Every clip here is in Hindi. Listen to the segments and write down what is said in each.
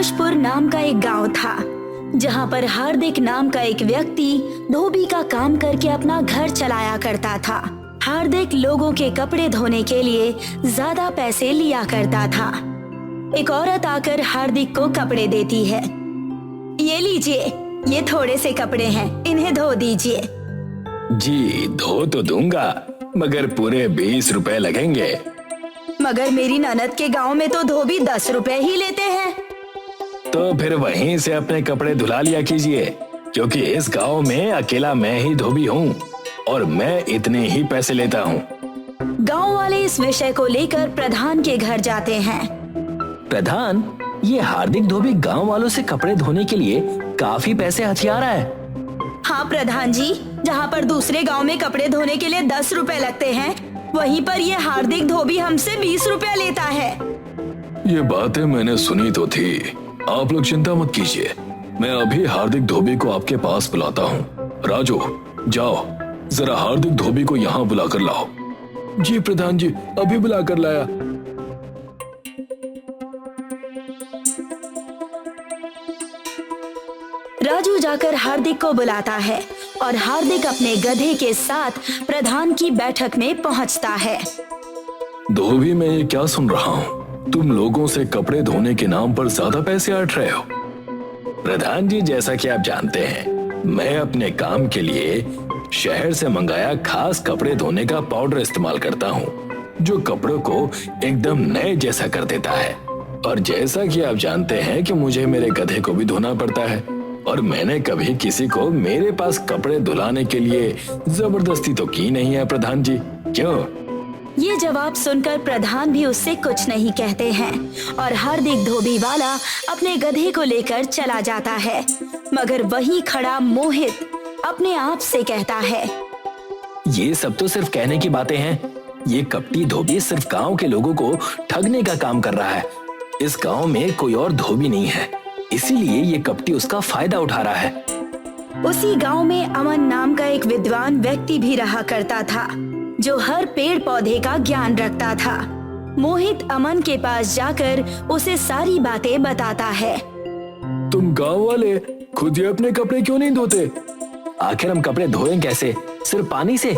संतोषपुर नाम का एक गांव था, जहां पर हार्दिक नाम का एक व्यक्ति धोबी का काम करके अपना घर चलाया करता था। हार्दिक लोगों के कपड़े धोने के लिए ज्यादा पैसे लिया करता था। एक औरत आकर हार्दिक को कपड़े देती है। ये लीजिए, ये थोड़े से कपड़े हैं, इन्हें धो दीजिए। जी धो तो दूंगा, मगर पूरे 20 रुपए लगेंगे। मगर मेरी ननद के गांव में तो धोबी 10 रुपए ही लेते हैं। तो फिर वहीं से अपने कपड़े धुला लिया कीजिए, क्योंकि इस गांव में अकेला मैं ही धोबी हूँ और मैं इतने ही पैसे लेता हूँ। गांव वाले इस विषय को लेकर प्रधान के घर जाते हैं। प्रधान, ये हार्दिक धोबी गांव वालों से कपड़े धोने के लिए काफी पैसे हथिया रहा है। हाँ प्रधान जी, जहाँ पर दूसरे गांव में कपड़े धोने के लिए 10 रुपए लगते हैं, वहीं पर ये हार्दिक धोबी हमसे 20 रुपए लेता है। ये बातें मैंने सुनी तो थी। आप लोग चिंता मत कीजिए, मैं अभी हार्दिक धोबी को आपके पास बुलाता हूँ। राजू, जाओ जरा हार्दिक धोबी को यहाँ बुला कर लाओ। जी प्रधान जी, अभी बुला कर लाया। राजू जाकर हार्दिक को बुलाता है और हार्दिक अपने गधे के साथ प्रधान की बैठक में पहुंचता है। धोबी, मैं ये क्या सुन रहा हूँ? तुम लोगों से कपड़े धोने के नाम पर ज्यादा पैसे ऐंठ रहे हो। प्रधान जी, जैसा कि आप जानते हैं, मैं अपने काम के लिए शहर से मंगाया खास कपड़े धोने का पाउडर इस्तेमाल करता हूँ, जो कपड़ों को एकदम नए जैसा कर देता है। और जैसा कि आप जानते हैं कि मुझे मेरे गधे को भी धोना पड़ता है, और मैंने कभी किसी को मेरे पास कपड़े धुलाने के लिए जबरदस्ती तो की नहीं है प्रधान जी, क्यों? ये जवाब सुनकर प्रधान भी उससे कुछ नहीं कहते हैं और हार्दिक धोबी वाला अपने गधे को लेकर चला जाता है। मगर वहीं खड़ा मोहित अपने आप से कहता है, ये सब तो सिर्फ कहने की बातें हैं। ये कपटी धोबी सिर्फ गांव के लोगों को ठगने का काम कर रहा है। इस गांव में कोई और धोबी नहीं है, इसीलिए ये कपटी उसका फायदा उठा रहा है। उसी गांव में अमन नाम का एक विद्वान व्यक्ति भी रहा करता था, जो हर पेड़ पौधे का ज्ञान रखता था। मोहित अमन के पास जाकर उसे सारी बातें बताता है। तुम गांव वाले खुद ही अपने कपड़े क्यों नहीं धोते? आखिर हम कपड़े धोएं कैसे? सिर्फ पानी से?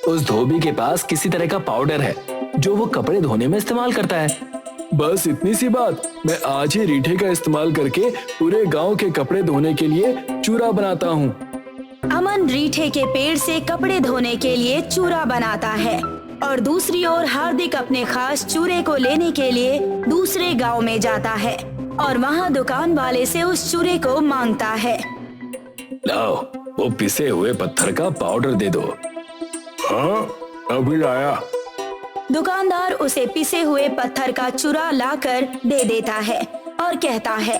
उस धोबी के पास किसी तरह का पाउडर है जो वो कपड़े धोने में इस्तेमाल करता है। बस इतनी सी बात, मैं आज ही रीठे का इस्तेमाल करके पूरे गांव के कपड़े धोने के लिए चूरा बनाता हूँ। अमन रीठे के पेड़ से कपड़े धोने के लिए चूरा बनाता है और दूसरी ओर हार्दिक अपने खास चूरे को लेने के लिए दूसरे गांव में जाता है और वहां दुकान वाले से उस चूरे को मांगता है। लाओ, वो पिसे हुए पत्थर का पाउडर दे दो। हाँ, अभी लाया। दुकानदार उसे पिसे हुए पत्थर का चूरा लाकर दे देता है और कहता है,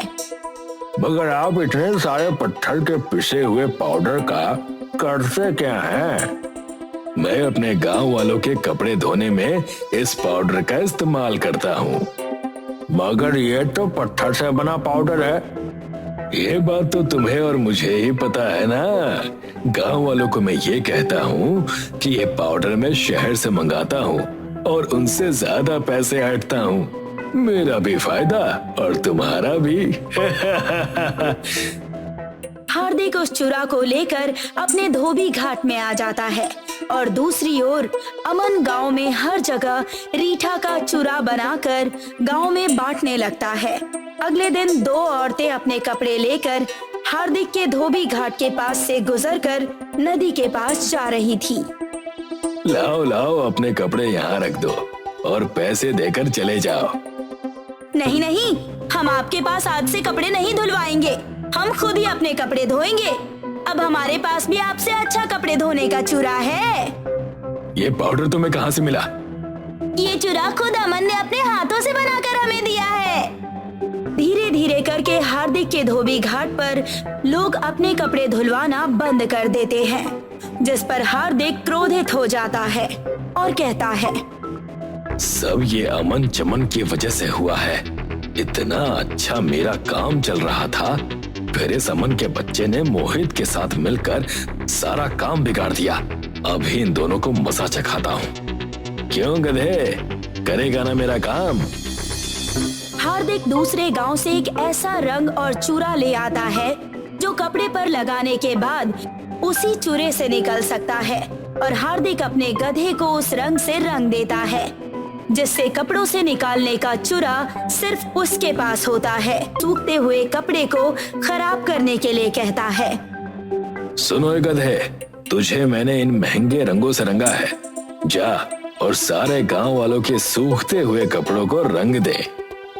मगर आप इतने सारे पत्थर के पिसे हुए पाउडर का करते क्या हैं? मैं अपने गांव वालों के कपड़े धोने में इस पाउडर का इस्तेमाल करता हूँ। मगर ये तो पत्थर से बना पाउडर है। ये बात तो तुम्हें और मुझे ही पता है ना। गांव वालों को मैं ये कहता हूँ कि ये पाउडर मैं शहर से मंगाता हूँ और उनसे ज्यादा पैसे ऐंठता हूँ। मेरा भी फायदा और तुम्हारा भी। हार्दिक उस चूरा को लेकर अपने धोबी घाट में आ जाता है और दूसरी ओर अमन गांव में हर जगह रीठा का चूरा बनाकर गांव में बांटने लगता है। अगले दिन 2 औरतें अपने कपड़े लेकर हार्दिक के धोबी घाट के पास से गुजरकर नदी के पास जा रही थी। लाओ लाओ, अपने कपड़े यहाँ रख दो और पैसे देकर चले जाओ। नहीं नहीं, हम आपके पास आज से कपड़े नहीं धुलवाएंगे, हम खुद ही अपने कपड़े धोएंगे। अब हमारे पास भी आपसे अच्छा कपड़े धोने का चूरा है। ये पाउडर तुम्हें कहाँ से मिला? ये चूरा खुद अमन ने अपने हाथों से बनाकर हमें दिया है। धीरे धीरे करके हार्दिक के धोबी घाट पर लोग अपने कपड़े धुलवाना बंद कर देते हैं, जिस पर हार्दिक क्रोधित हो जाता है और कहता है, सब ये अमन चमन की वजह से हुआ है। इतना अच्छा मेरा काम चल रहा था, फिर इस अमन के बच्चे ने मोहित के साथ मिलकर सारा काम बिगाड़ दिया। अभी इन दोनों को मजा चखाता हूँ। क्यों गधे, करेगा ना मेरा काम? हार्दिक दूसरे गांव से एक ऐसा रंग और चूरा ले आता है जो कपड़े पर लगाने के बाद उसी चूरे से निकल सकता है, और हार्दिक अपने गधे को उस रंग से रंग देता है जिससे कपड़ों से निकालने का चूरा सिर्फ उसके पास होता है। सूखते हुए कपड़े को खराब करने के लिए कहता है, सुनो गधे, तुझे मैंने इन महंगे रंगों से रंगा है। जा और सारे गांव वालों के सूखते हुए कपड़ों को रंग दे,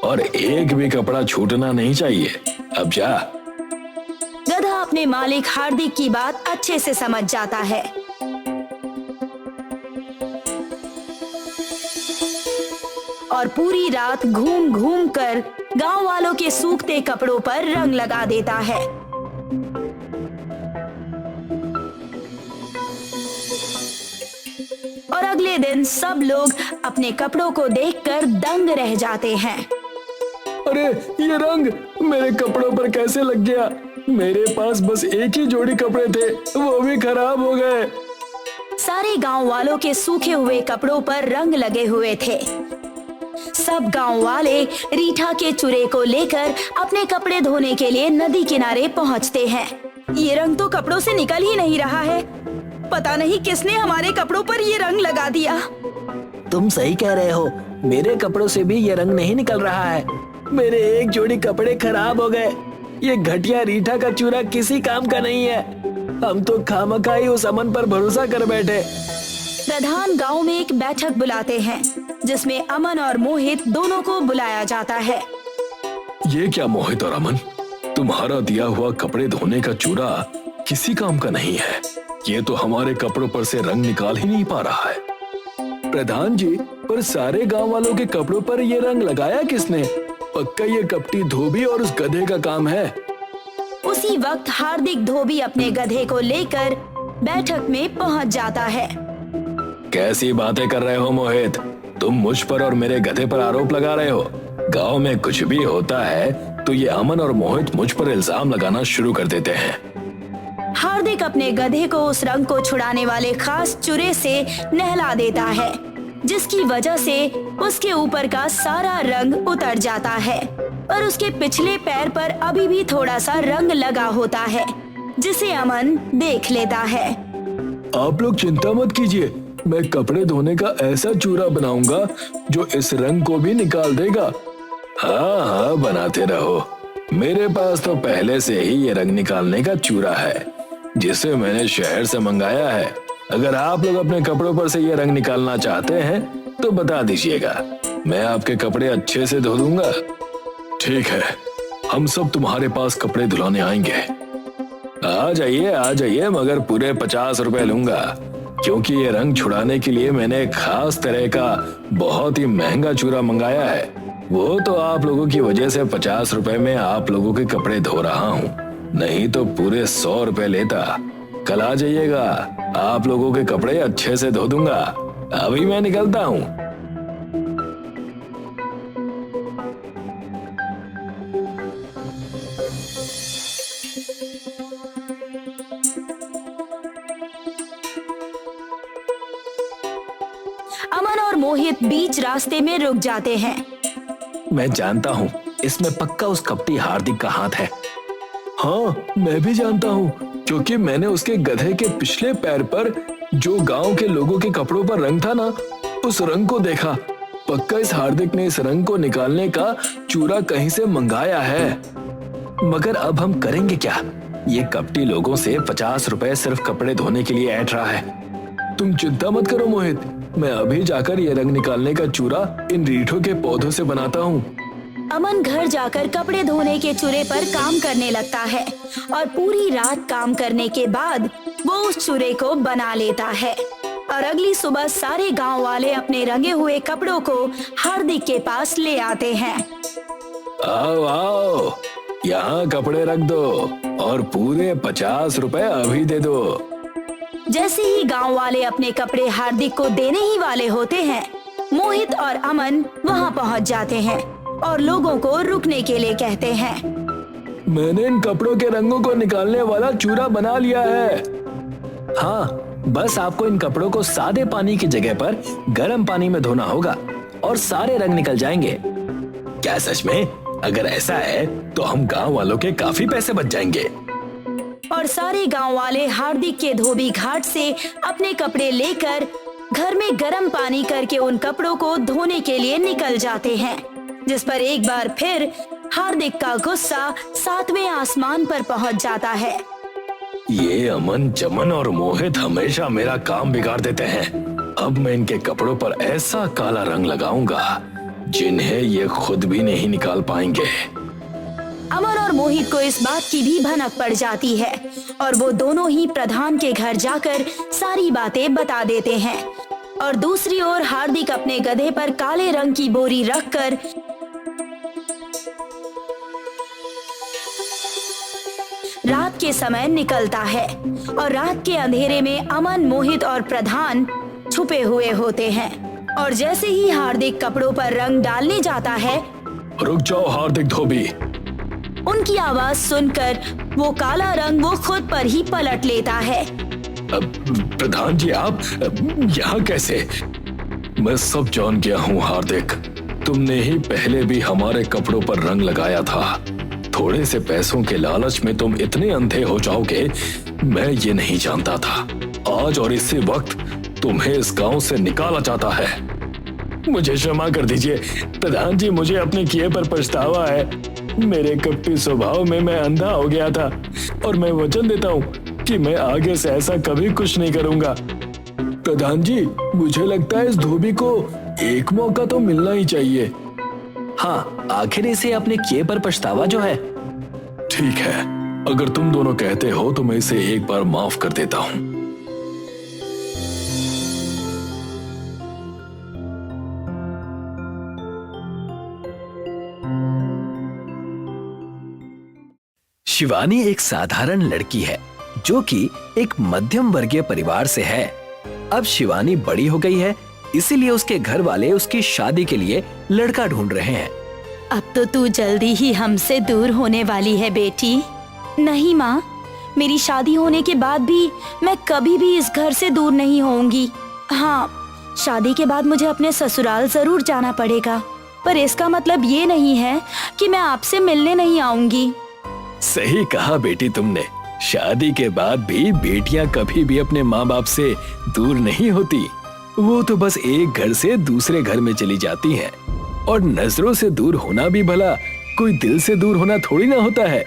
और एक भी कपड़ा छूटना नहीं चाहिए। अब जा। गधा अपने मालिक हार्दिक की बात अच्छे से समझ जाता है। और पूरी रात घूम घूम कर गांव वालों के सूखते कपड़ों पर रंग लगा देता है। और अगले दिन सब लोग अपने कपड़ों को देखकर दंग रह जाते हैं। अरे ये रंग मेरे कपड़ों पर कैसे लग गया? मेरे पास बस एक ही जोड़ी कपड़े थे, वो भी खराब हो गए। सारे गांव वालों के सूखे हुए कपड़ों पर रंग लगे हुए थे। सब गांव वाले रीठा के चूरे को लेकर अपने कपड़े धोने के लिए नदी किनारे पहुंचते हैं। ये रंग तो कपड़ों से निकल ही नहीं रहा है। पता नहीं किसने हमारे कपड़ों पर ये रंग लगा दिया। तुम सही कह रहे हो, मेरे कपड़ों से भी ये रंग नहीं निकल रहा है। मेरे एक जोड़ी कपड़े खराब हो गए। ये घटिया रीठा का चूरा किसी काम का नहीं है। हम तो खामखा ही उस अमन पर भरोसा कर बैठे। प्रधान गांव में एक बैठक बुलाते हैं जिसमें अमन और मोहित दोनों को बुलाया जाता है। ये क्या मोहित और अमन, तुम्हारा दिया हुआ कपड़े धोने का चूरा किसी काम का नहीं है। ये तो हमारे कपड़ों पर से रंग निकाल ही नहीं पा रहा है। प्रधान जी, पर सारे गांव वालों के कपड़ों पर ये रंग लगाया किसने? पक्का ये कपटी धोबी और उस गधे का काम है। उसी वक्त हार्दिक धोबी अपने गधे को लेकर बैठक में पहुंच जाता है। कैसी बातें कर रहे हो मोहित? तुम मुझ पर और मेरे गधे पर आरोप लगा रहे हो। गांव में कुछ भी होता है तो ये अमन और मोहित मुझ पर इल्जाम लगाना शुरू कर देते हैं। हार्दिक अपने गधे को उस रंग को छुड़ाने वाले खास चूरे से नहला देता है, जिसकी वजह से उसके ऊपर का सारा रंग उतर जाता है और उसके पिछले पैर पर अभी भी थोड़ा सा रंग लगा होता है, जिसे अमन देख लेता है। आप लोग चिंता मत कीजिए, मैं कपड़े धोने का ऐसा चूरा बनाऊंगा जो इस रंग को भी निकाल देगा। हाँ हाँ, बनाते रहो। मेरे पास तो पहले से ही ये रंग निकालने का चूरा है जिसे मैंने शहर से मंगाया है। अगर आप लोग अपने कपड़ों पर से ये रंग निकालना चाहते हैं तो बता दीजिएगा, मैं आपके कपड़े अच्छे से धो दूंगा। ठीक है, हम सब तुम्हारे पास कपड़े धुलाने आएंगे। आ जाइए, मगर पूरे 50 रुपए लूंगा, क्योंकि ये रंग छुड़ाने के लिए मैंने एक खास तरह का बहुत ही महंगा चूरा मंगाया है। वो तो आप लोगों की वजह से 50 रुपए में आप लोगों के कपड़े धो रहा हूँ, नहीं तो पूरे 100 रुपए लेता। कल आ जाइएगा, आप लोगों के कपड़े अच्छे से धो दूंगा। अभी मैं निकलता हूँ। अमन और मोहित बीच रास्ते में रुक जाते हैं। मैं जानता हूँ इसमें पक्का उस कपटी हार्दिक का हाथ है। हाँ, मैं भी जानता हूँ, क्योंकि मैंने उसके गधे के पिछले पैर पर जो गांव के लोगों के कपड़ों पर रंग था ना, उस रंग को देखा। पक्का इस हार्दिक ने इस रंग को निकालने का चूरा कहीं से मंगाया है। मगर अब हम करेंगे क्या? ये कपटी लोगों से 50 रुपए सिर्फ कपड़े धोने के लिए ऐंठ रहा है। तुम चिंता मत करो मोहित, मैं अभी जाकर ये रंग निकालने का चूरा इन रीठों के पौधों से बनाता हूँ। अमन घर जाकर कपड़े धोने के चूरे पर काम करने लगता है और पूरी रात काम करने के बाद वो उस चूरे को बना लेता है। और अगली सुबह सारे गांव वाले अपने रंगे हुए कपड़ों को हार्दिक के पास ले आते हैं। आओ आओ, यहाँ कपड़े रख दो और पूरे 50 रुपए अभी दे दो। जैसे ही गांव वाले अपने कपड़े हार्दिक को देने ही वाले होते हैं, मोहित और अमन वहां पहुंच जाते हैं और लोगों को रुकने के लिए कहते हैं। मैंने इन कपड़ों के रंगों को निकालने वाला चूरा बना लिया है। हाँ, बस आपको इन कपड़ों को सादे पानी की जगह पर गर्म पानी में धोना होगा और सारे रंग निकल जाएंगे। क्या सच में? अगर ऐसा है तो हम गांव वालों के काफी पैसे बच जाएंगे। और सारे गांव वाले हार्दिक के धोबी घाट से अपने कपड़े लेकर घर में गर्म पानी करके उन कपड़ों को धोने के लिए निकल जाते हैं, जिस पर एक बार फिर हार्दिक का गुस्सा 7वें आसमान पर पहुंच जाता है। ये अमन, चमन और मोहित हमेशा मेरा काम बिगाड़ देते हैं। अब मैं इनके कपड़ों पर ऐसा काला रंग लगाऊंगा जिन्हें ये खुद भी नहीं निकाल पाएंगे। अमन और मोहित को इस बात की भी भनक पड़ जाती है और वो दोनों ही प्रधान के घर जाकर सारी बातें बता देते हैं। और दूसरी ओर हार्दिक अपने गधे पर काले रंग की बोरी रखकर रात के समय निकलता है और रात के अंधेरे में अमन, मोहित और प्रधान छुपे हुए होते हैं। और जैसे ही हार्दिक कपड़ों पर रंग डालने जाता है, रुक जाओ हार्दिक धोबी। उनकी आवाज सुनकर वो काला रंग वो खुद पर ही पलट लेता है। प्रधान जी, आप यहाँ कैसे? मैं सब जान गया हूँ हार्दिक, तुमने ही पहले भी हमारे कपड़ों पर रंग लगाया था। थोड़े से पैसों के लालच में तुम इतने अंधे हो जाओगे, मैं ये नहीं जानता था। आज और इसी वक्त तुम्हें इस गांव से निकाला जाता है। मुझे क्षमा कर दीजिए प्रधान जी, मुझे अपने किए पर पछतावा है। मेरे कपटी स्वभाव में मैं अंधा हो गया था और मैं वचन देता हूँ कि मैं आगे से ऐसा कभी कुछ नहीं करूँगा। प्रधान जी, मुझे लगता है इस धोबी को एक मौका तो मिलना ही चाहिए। हाँ, आखिर इसे अपने किए पर पछतावा जो है। ठीक है, अगर तुम दोनों कहते हो तो मैं इसे एक बार माफ कर देता हूँ। शिवानी एक साधारण लड़की है जो कि एक मध्यम वर्गीय परिवार से है। अब शिवानी बड़ी हो गई है, इसीलिए उसके घर वाले उसकी शादी के लिए लड़का ढूंढ रहे हैं। अब तो तू जल्दी ही हमसे दूर होने वाली है बेटी। नहीं माँ, मेरी शादी होने के बाद भी मैं कभी भी इस घर से दूर नहीं होऊंगी। हाँ, शादी के बाद मुझे अपने ससुराल जरूर जाना पड़ेगा, पर इसका मतलब ये नहीं है कि मैं आपसे मिलने नहीं आऊंगी। सही कहा बेटी तुमने, शादी के बाद भी बेटियां कभी भी अपने माँ बाप से दूर नहीं होती। वो तो बस एक घर से दूसरे घर में चली जाती हैं। और नजरों से दूर होना भी भला कोई दिल से दूर होना थोड़ी ना होता है।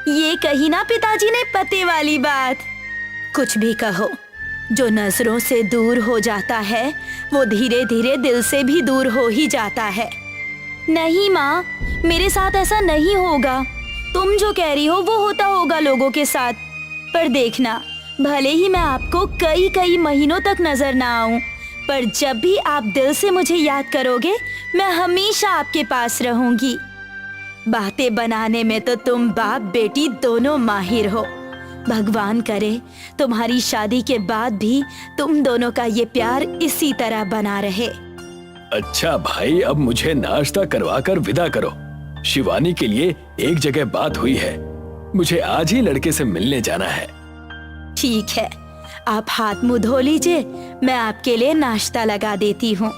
ये कही ना पिताजी ने पते वाली बात। कुछ भी कहो, जो नजरों से दूर हो जाता है वो धीरे धीरे दिल से भी दूर हो ही जाता है। नहीं माँ, मेरे साथ ऐसा नहीं होगा। तुम जो कह रही हो वो होता होगा लोगों के साथ, पर देखना, भले ही मैं आपको कई कई महीनों तक नजर ना आऊं, पर जब भी आप दिल से मुझे याद करोगे मैं हमेशा आपके पास रहूंगी। बातें बनाने में तो तुम बाप बेटी दोनों माहिर हो। भगवान करे तुम्हारी शादी के बाद भी तुम दोनों का ये प्यार इसी तरह बना रहे। अच्छा भाई, अब मुझे नाश्ता करवा कर विदा करो। शिवानी के लिए एक जगह बात हुई है, मुझे आज ही लड़के से मिलने जाना है। ठीक है, आप हाथ मुंह धो लीजिए, मैं आपके लिए नाश्ता लगा देती हूँ।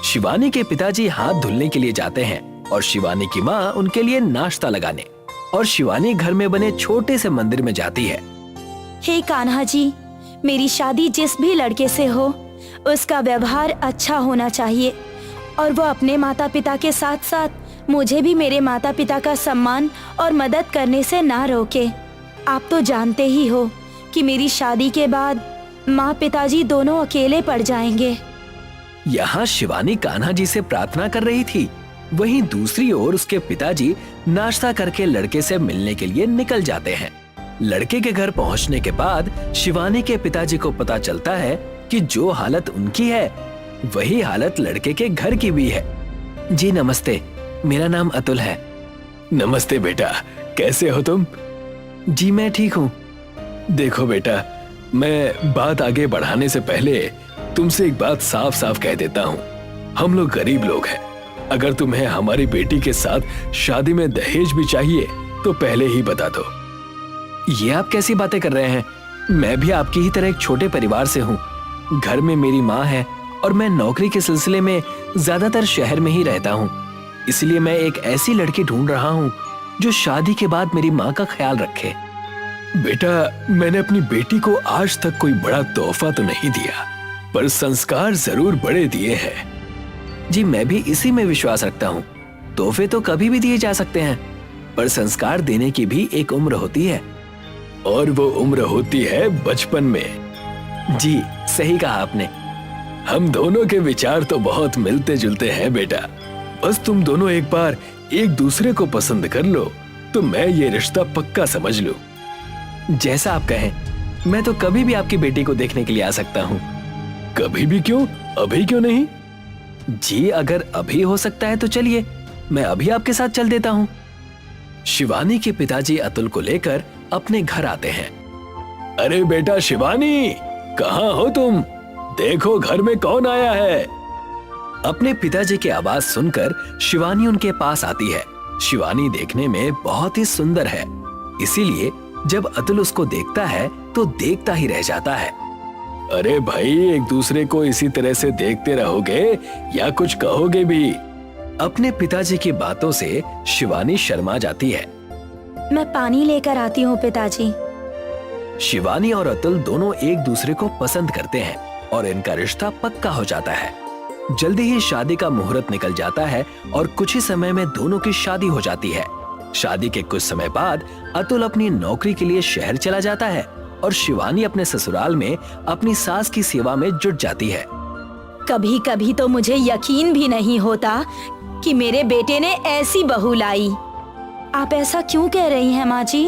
शिवानी के पिताजी हाथ धुलने के लिए जाते हैं और शिवानी की माँ उनके लिए नाश्ता लगाने, और शिवानी घर में बने छोटे से मंदिर में जाती है। हे कान्हा जी, मेरी शादी जिस भी लड़के से हो उसका व्यवहार अच्छा होना चाहिए और वो अपने माता पिता के साथ साथ मुझे भी मेरे माता पिता का सम्मान और मदद करने से ना रोके। आप तो जानते ही हो कि मेरी शादी के बाद माँ पिताजी दोनों अकेले पड़ जाएंगे। यहाँ शिवानी कान्हा जी से प्रार्थना कर रही थी, वहीं दूसरी ओर उसके पिताजी नाश्ता करके लड़के से मिलने के लिए निकल जाते हैं। लड़के के घर पहुँचने के बाद शिवानी के पिताजी को पता चलता है कि जो हालत उनकी है वही हालत लड़के के घर की भी है। जी नमस्ते, मेरा नाम अतुल है। नमस्ते बेटा, कैसे हो तुम? जी मैं ठीक हूँ। देखो बेटा, मैं बात आगे बढ़ाने से पहले तुमसे एक बात साफ साफ कह देता हूँ। हम लोग गरीब लोग हैं। अगर तुम्हें हमारी बेटी के साथ शादी में दहेज भी चाहिए तो पहले ही बता दो। ये आप कैसी बातें कर रहे हैं? मैं भी आपकी ही तरह एक छोटे परिवार से हूँ। घर में मेरी माँ है और मैं नौकरी के सिलसिले में ज्यादातर शहर में ही रहता हूँ, इसलिए मैं एक ऐसी लड़की ढूंढ रहा हूँ जो शादी के बाद मेरी माँ का ख्याल रखे। बेटा, मैंने अपनी बेटी को आज तक कोई बड़ा तोहफा तो नहीं दिया, पर संस्कार जरूर बड़े दिए हैं। जी, मैं भी इसी में विश्वास रखता हूँ। तोहफे तो कभी भी दिए जा सकते हैं, पर संस्कार देने की भी एक उम्र होती है। और वो उम्र होती है बचपन में। जी, सही कहा आपने। हम दोनों के विचार तो बहुत मिलते जुलते हैं बेटा। बस तुम दोनों एक बार एक दूसरे को पसंद कर लो तो मैं ये रिश्ता पक्का समझ लूं। जैसा आप कहें, मैं तो कभी भी आपकी बेटी को देखने के लिए आ सकता हूँ। कभी भी क्यों? अभी क्यों नहीं? जी, अगर अभी हो सकता है तो चलिए, मैं अभी आपके साथ चल देता हूँ। शिवानी के पिताजी अतुल को लेकर अपने घर आते हैं। अरे बेटा शिवानी, कहाँ हो तुम? देखो घर में कौन आया है। अपने पिताजी की आवाज सुनकर शिवानी उनके पास आती है। शिवानी देखने में बहुत ही सुंदर है, इसीलिए जब अतुल उसको देखता है तो देखता ही रह जाता है। अरे भाई, एक दूसरे को इसी तरह से देखते रहोगे या कुछ कहोगे भी? अपने पिताजी की बातों से शिवानी शर्मा जाती है। मैं पानी लेकर आती हूँ पिताजी। शिवानी और अतुल दोनों एक दूसरे को पसंद करते हैं और इनका रिश्ता पक्का हो जाता है। जल्दी ही शादी का मुहूर्त निकल जाता है और कुछ ही समय में दोनों की शादी हो जाती है। शादी के कुछ समय बाद अतुल अपनी नौकरी के लिए शहर चला जाता है और शिवानी अपने ससुराल में अपनी सास की सेवा में जुट जाती है। कभी कभी तो मुझे यकीन भी नहीं होता कि मेरे बेटे ने ऐसी बहू लाई। आप ऐसा क्यों कह रही हैं माँ जी?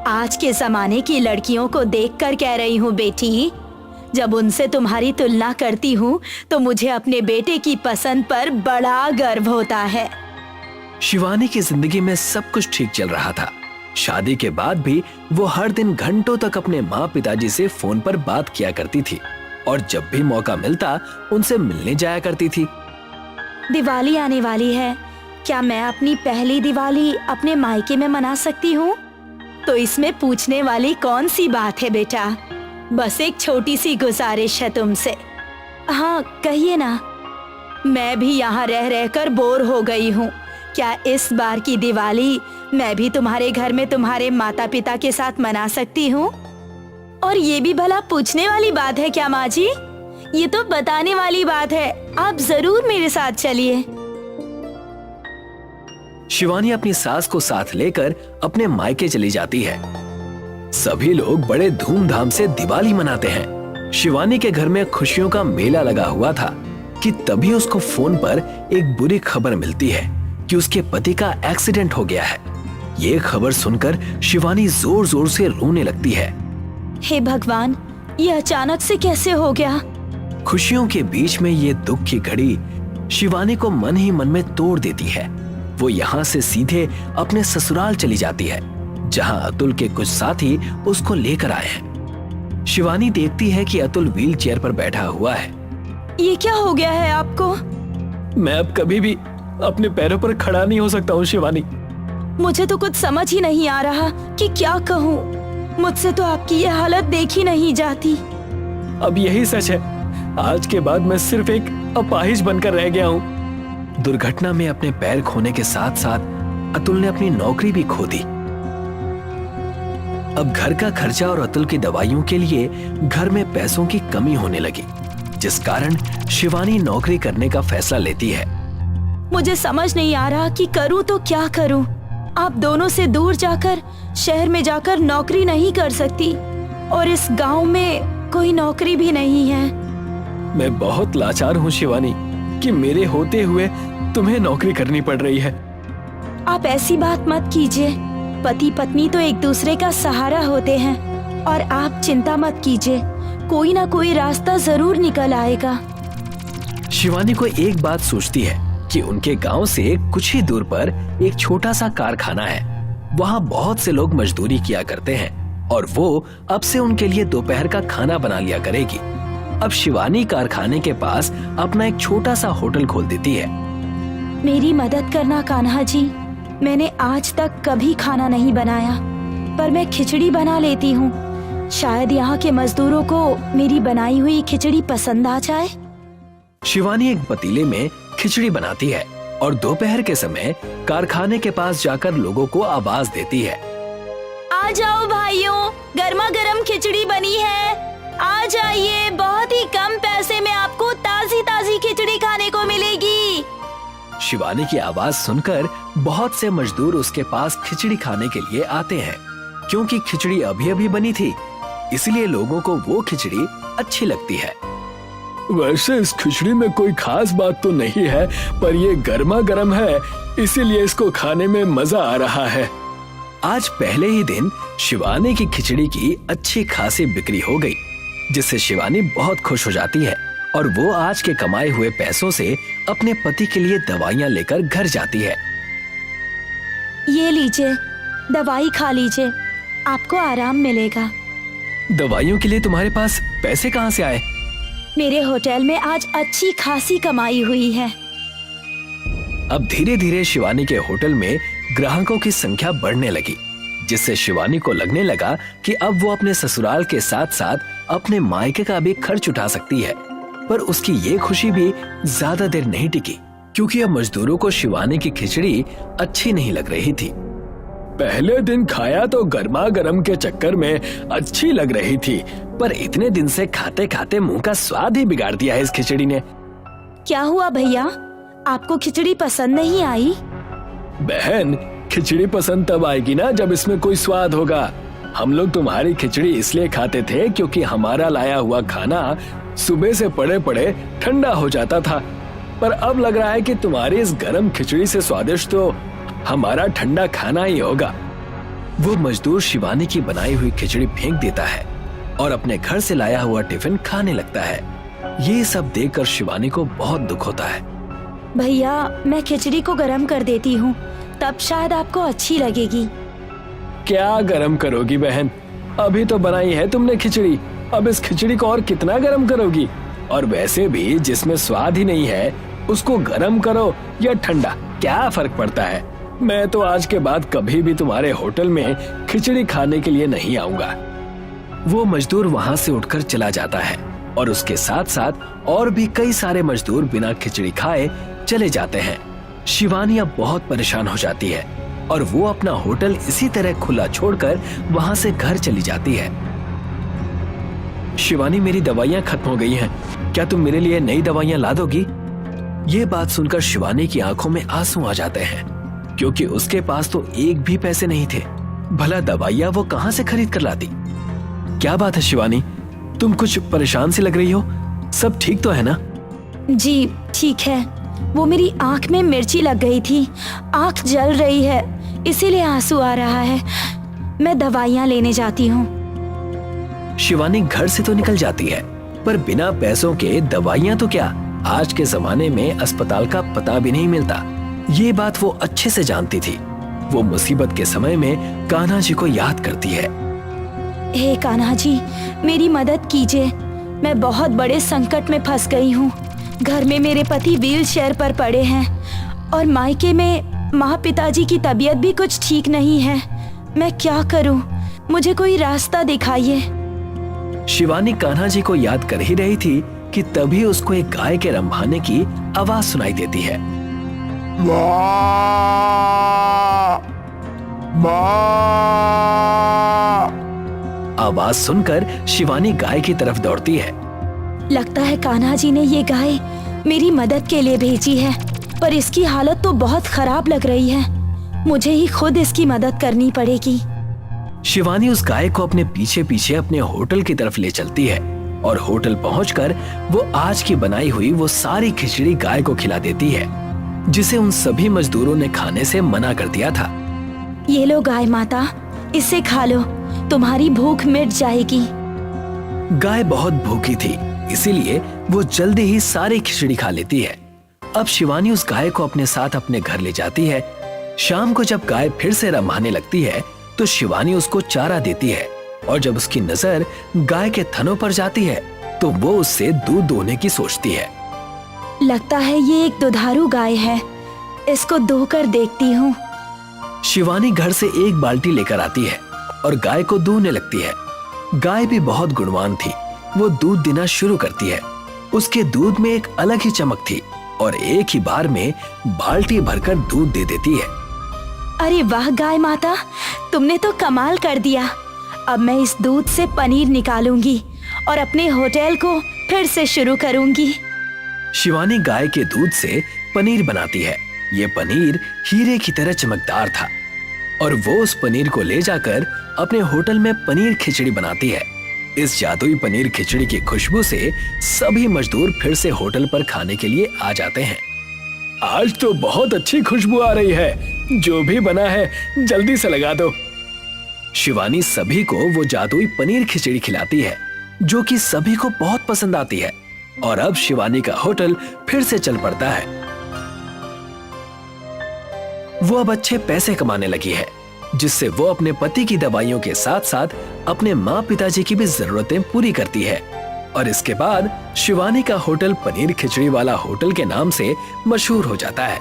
आज के जमाने की लड़कियों को देखकर कह रही हूँ बेटी। जब उनसे तुम्हारी तुलना करती हूँ तो मुझे अपने बेटे की पसंद पर बड़ा गर्व होता है। शिवानी की जिंदगी में सब कुछ ठीक चल रहा था। शादी के बाद भी वो हर दिन घंटों तक अपने माँ पिताजी से फोन पर बात किया करती थी और जब भी मौका मिलता उनसे मिलने जाया करती थी। दिवाली आने वाली है, क्या मैं अपनी पहली दिवाली अपने मायके में मना सकती हूँ? तो इसमें पूछने वाली कौन सी बात है बेटा? बस एक छोटी सी गुजारिश है तुमसे। हाँ कहिए ना। मैं भी यहाँ रह रहकर बोर हो गई हूँ। क्या इस बार की दिवाली मैं भी तुम्हारे घर में तुम्हारे माता पिता के साथ मना सकती हूँ? और ये भी भला पूछने वाली बात है क्या माँ जी? ये तो बताने वाली बात है। आप जरूर मेरे साथ चलिए। शिवानी अपनी सास को साथ लेकर अपने मायके चली जाती है। सभी लोग बड़े धूमधाम से दिवाली मनाते हैं। शिवानी के घर में खुशियों का मेला लगा हुआ था कि तभी उसको फोन पर एक बुरी खबर मिलती है कि उसके पति का एक्सीडेंट हो गया है। ये खबर सुनकर शिवानी जोर जोर से रोने लगती है। हे भगवान, ये अचानक से कैसे हो गया? खुशियों के बीच में ये दुख की घड़ी शिवानी को मन ही मन में तोड़ देती है। वो यहाँ से सीधे अपने ससुराल चली जाती है, जहाँ अतुल के कुछ साथी उसको लेकर आए हैं। शिवानी देखती है कि अतुल व्हील चेयर पर बैठा हुआ है। ये क्या हो गया है आपको? मैं अब कभी भी अपने पैरों पर खड़ा नहीं हो सकता हूँ शिवानी। मुझे तो कुछ समझ ही नहीं आ रहा कि क्या कहूँ। मुझसे तो आपकी ये हालत देखी नहीं जाती। अब यही सच है, आज के बाद मैं सिर्फ एक अपाहिज बनकर रह गया हूँ। दुर्घटना में अपने पैर खोने के साथ साथ अतुल ने अपनी नौकरी भी खो दी। अब घर का खर्चा और अतुल की दवाइयों के लिए घर में पैसों की कमी होने लगी, जिस कारण शिवानी नौकरी करने का फैसला लेती है। मुझे समझ नहीं आ रहा कि करूँ तो क्या करूँ। आप दोनों से दूर जाकर शहर में जाकर नौकरी नहीं कर सकती और इस गांव में कोई नौकरी भी नहीं है। मैं बहुत लाचार हूँ शिवानी कि मेरे होते हुए तुम्हें नौकरी करनी पड़ रही है। आप ऐसी बात मत कीजिए। पति पत्नी तो एक दूसरे का सहारा होते हैं और आप चिंता मत कीजिए, कोई ना कोई रास्ता जरूर निकल आएगा। शिवानी को एक बात सोचती है कि उनके गांव से कुछ ही दूर पर एक छोटा सा कारखाना है। वहाँ बहुत से लोग मजदूरी किया करते हैं और वो अब से उनके लिए दोपहर का खाना बना लिया करेगी। अब शिवानी कारखाने के पास अपना एक छोटा सा होटल खोल देती है। मेरी मदद करना कान्हा जी। मैंने आज तक कभी खाना नहीं बनाया, पर मैं खिचड़ी बना लेती हूँ। शायद यहाँ के मजदूरों को मेरी बनाई हुई खिचड़ी पसंद आ जाए। शिवानी एक पतीले में खिचड़ी बनाती है और दोपहर के समय कारखाने के पास जाकर लोगों को आवाज देती है। आ जाओ भाइयों, गर्मा गर्म खिचड़ी बनी है, आ जाइए, बहुत ही कम पैसे में आपको ताजी ताजी खिचड़ी खाने को मिलेगी। शिवानी की आवाज सुनकर बहुत से मजदूर उसके पास खिचड़ी खाने के लिए आते हैं। क्योंकि खिचड़ी अभी अभी बनी थी, इसलिए लोगों को वो खिचड़ी अच्छी लगती है। वैसे इस खिचड़ी में कोई खास बात तो नहीं है, पर ये गर्मा गर्म है, इसीलिए इसको खाने में मजा आ रहा है। आज पहले ही दिन शिवानी की खिचड़ी की अच्छी खासी बिक्री हो गई, जिससे शिवानी बहुत खुश हो जाती है और वो आज के कमाए हुए पैसों से अपने पति के लिए दवाइयाँ लेकर घर जाती है। ये लीजिए, दवाई खा लीजिए, आपको आराम मिलेगा। दवाइयों के लिए तुम्हारे पास पैसे कहाँ से आए? मेरे होटल में आज अच्छी खासी कमाई हुई है। अब धीरे धीरे शिवानी के होटल में ग्राहकों की संख्या बढ़ने लगी, जिससे शिवानी को लगने लगा कि अब वो अपने ससुराल के साथ साथ अपने मायके का भी खर्च उठा सकती है। पर उसकी ये खुशी भी ज्यादा देर नहीं टिकी, क्योंकि अब मजदूरों को शिवानी की खिचड़ी अच्छी नहीं लग रही थी। पहले दिन खाया तो गर्मा गर्म के चक्कर में अच्छी लग रही थी, पर इतने दिन से खाते खाते मुंह का स्वाद ही बिगाड़ दिया है इस खिचड़ी ने। क्या हुआ भैया, आपको खिचड़ी पसंद नहीं आई? बहन, खिचड़ी पसंद तब आएगी ना जब इसमें कोई स्वाद होगा। हम लोग तुम्हारी खिचड़ी इसलिए खाते थे क्योंकि हमारा लाया हुआ खाना सुबह से पड़े पड़े ठंडा हो जाता था, पर अब लग रहा है कि तुम्हारी इस गर्म खिचड़ी से स्वादिष्ट तो हमारा ठंडा खाना ही होगा। वो मजदूर शिवानी की बनाई हुई खिचड़ी फेंक देता है और अपने घर से लाया हुआ टिफिन खाने लगता है। ये सब देखकर शिवानी को बहुत दुख होता है। भैया, मैं खिचड़ी को गरम कर देती हूँ, तब शायद आपको अच्छी लगेगी। क्या गरम करोगी बहन, अभी तो बनाई है तुमने खिचड़ी, अब इस खिचड़ी को और कितना गरम करोगी? और वैसे भी जिसमें स्वाद ही नहीं है उसको गरम करो या ठंडा, क्या फर्क पड़ता है? मैं तो आज के बाद कभी भी तुम्हारे होटल में खिचड़ी खाने के लिए नहीं आऊंगा। वो मजदूर वहाँ से उठकर चला जाता है और उसके साथ साथ और भी कई सारे मजदूर बिना खिचड़ी खाए चले जाते हैं। शिवानी अब बहुत परेशान हो जाती है और वो अपना होटल इसी तरह खुला छोड़कर वहाँ से घर चली जाती है। शिवानी, मेरी दवाइयाँ खत्म हो गई हैं, क्या तुम मेरे लिए नई दवाइयाँ ला दोगी? ये बात सुनकर शिवानी की आंखों में आंसू आ जाते हैं, क्योंकि उसके पास तो एक भी पैसे नहीं थे। भला दवाइयाँ वो कहाँ से खरीद कर लाती? क्या बात है शिवानी, तुम कुछ परेशान सी लग रही हो, सब ठीक तो है ना? जी ठीक है, वो मेरी आंख में मिर्ची लग गई थी, आंख जल रही है, इसीलिए आंसू आ रहा है। मैं दवाइयाँ लेने जाती हूँ। शिवानी घर से तो निकल जाती है, पर बिना पैसों के दवाइयाँ तो क्या, आज के जमाने में अस्पताल का पता भी नहीं मिलता। ये बात वो अच्छे से जानती थी। वो मुसीबत के समय में कान्हा जी को याद करती है। हे कान्हा जी, मेरी मदद कीजिए, मैं बहुत बड़े संकट में फंस गई हूँ। घर में मेरे पति व्हीलचेयर पर पड़े हैं और मायके में माँ पिताजी की तबीयत भी कुछ ठीक नहीं है। मैं क्या करूँ, मुझे कोई रास्ता दिखाइए। शिवानी कान्हा जी को याद कर ही रही थी कि तभी उसको एक गाय के रंभाने की आवाज सुनाई देती है। आवाज सुनकर शिवानी गाय की तरफ दौड़ती है। लगता है कान्हा जी ने ये गाय मेरी मदद के लिए भेजी है, पर इसकी हालत तो बहुत खराब लग रही है। मुझे ही खुद इसकी मदद करनी पड़ेगी। शिवानी उस गाय को अपने पीछे पीछे अपने होटल की तरफ ले चलती है और होटल पहुंचकर वो आज की बनाई हुई वो सारी खिचड़ी गाय को खिला देती है, जिसे उन सभी मजदूरों ने खाने से मना कर दिया था। ये लो गाय माता, इसे खा लो, तुम्हारी भूख मिट जाएगी। गाय बहुत भूखी थी, इसीलिए वो जल्दी ही सारी खिचड़ी खा लेती है। अब शिवानी उस गाय को अपने साथ अपने घर ले जाती है। शाम को जब गाय फिर से रमाने लगती है तो शिवानी उसको चारा देती है, और जब उसकी नजर गाय के थनों पर जाती है तो वो उससे दूध दोहने की सोचती है। लगता है ये एक दुधारू गाय है, इसको धोकर देखती हूँ। शिवानी घर से एक बाल्टी लेकर आती है और गाय को दूहने लगती है। गाय भी बहुत गुणवान थी, वो दूध देना शुरू करती है। उसके दूध में एक अलग ही चमक थी, और एक ही बार में बाल्टी भरकर दूध दे देती है। अरे वाह गाय माता, तुमने तो कमाल कर दिया। अब मैं इस दूध से पनीर निकालूंगी और अपने होटल को फिर से शुरू करूंगी। शिवानी गाय के दूध से पनीर बनाती है। ये पनीर हीरे की तरह चमकदार था और वो उस पनीर को ले जाकर अपने होटल में पनीर खिचड़ी बनाती है। इस जादुई पनीर खिचड़ी की खुशबू से सभी मजदूर फिर से होटल पर खाने के लिए आ जाते हैं। आज तो बहुत अच्छी खुशबू आ रही है, जो भी बना है जल्दी से लगा दो। शिवानी सभी को वो जादुई पनीर खिचड़ी खिलाती है, जो कि सभी को बहुत पसंद आती है और अब शिवानी का होटल फिर से चल पड़ता है। वो अब अच्छे पैसे कमाने लगी है, जिससे वो अपने पति की दवाइयों के साथ साथ अपने माँ पिताजी की भी जरूरतें पूरी करती है। और इसके बाद शिवानी का होटल पनीर खिचड़ी वाला होटल के नाम से मशहूर हो जाता है।